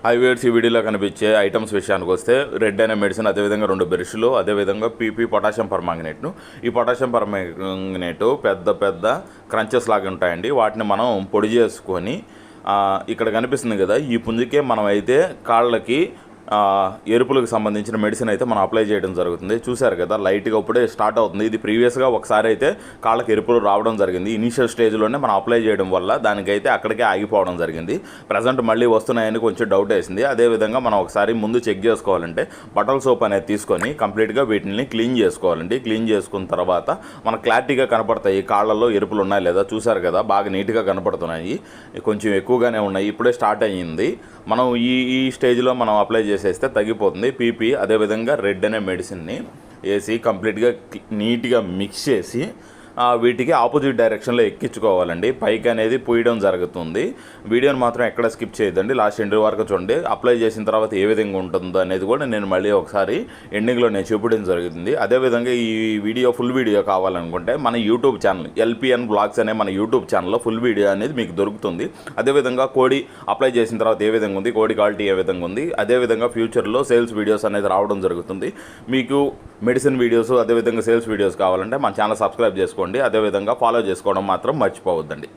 హైవేట్స్ ఈ వీడియోలో కనిపించే ఐటమ్స్ విషయానికి వస్తే రెడ్ అనే మెడిసిన్, అదేవిధంగా 2 బ్రష్లు, అదేవిధంగా పీపీ పొటాషియం పర్మాంగనేట్ను. ఈ పొటాషియం పర్మాంగనేట్ పెద్ద పెద్ద క్రంచెస్ లాగా ఉంటాయండి. వాటిని మనం పొడి చేసుకొని ఇక్కడ కనిపిస్తుంది కదా, ఈ పుంజుకే మనం అయితే కాళ్ళకి ఎరుపులకు సంబంధించిన మెడిసిన్ అయితే మనం అప్లై చేయడం జరుగుతుంది. చూశారు కదా, లైట్గా ఇప్పుడే స్టార్ట్ అవుతుంది. ఇది ప్రీవియస్గా ఒకసారి అయితే కాళ్ళకి ఎరుపులు రావడం జరిగింది. ఇనీషియల్ స్టేజ్లోనే మనం అప్లై చేయడం వల్ల దానికైతే అక్కడికే ఆగిపోవడం జరిగింది. ప్రజెంట్ మళ్ళీ వస్తున్నాయని కొంచెం డౌట్ వేసింది. అదేవిధంగా మనం ఒకసారి ముందు చెక్ చేసుకోవాలంటే బట్టల సోప్ అనేది తీసుకొని కంప్లీట్గా వీటిని క్లీన్ చేసుకోవాలండి. క్లీన్ చేసుకున్న తర్వాత మనకు క్లారిటీగా కనపడతాయి కాళ్ళల్లో ఎరుపులు ఉన్నాయి లేదా. చూశారు కదా, బాగా నీట్గా కనపడుతున్నాయి. కొంచెం ఎక్కువగానే ఉన్నాయి. ఇప్పుడే స్టార్ట్ అయ్యింది. మనం ఈ స్టేజ్లో మనం అప్లై చేసేస్తే తగ్గిపోతుంది. పీపీ అదేవిధంగా రెడ్ అనే మెడిసిన్ని వేసి కంప్లీట్గా నీట్గా మిక్స్ చేసి వీటికి ఆపోజిట్ డైరెక్షన్లో ఎక్కించుకోవాలండి. పైకి అనేది పూయడం జరుగుతుంది. వీడియోని మాత్రం ఎక్కడ స్కిప్ చేయొద్దండి, లాస్ట్ ఎండ్ వరకు చూడండి. అప్లై చేసిన తర్వాత ఏ విధంగా ఉంటుందో అనేది కూడా నేను మళ్ళీ ఒకసారి ఎండింగ్లో నేను చూపించడం జరుగుతుంది. అదేవిధంగా ఈ వీడియో ఫుల్ వీడియో కావాలనుకుంటే మన యూట్యూబ్ ఛానల్ ఎల్పిఎన్ బ్లాగ్స్ అనే మన యూట్యూబ్ ఛానల్లో ఫుల్ వీడియో అనేది మీకు దొరుకుతుంది. అదేవిధంగా కోడి అప్లై చేసిన తర్వాత ఏ విధంగా ఉంది, కోడి క్వాలిటీ ఏ విధంగా ఉంది, అదేవిధంగా ఫ్యూచర్లో సేల్స్ వీడియోస్ అనేది రావడం జరుగుతుంది. మీకు మెడిసిన్ వీడియోస్ అదేవిధంగా సేల్స్ వీడియోస్ కావాలంటే మన ఛానల్ సబ్స్క్రైబ్ చేసుకోండి. అదేవిధంగా ఫాలో చేసుకోవడం మాత్రం మర్చిపోవద్దండి.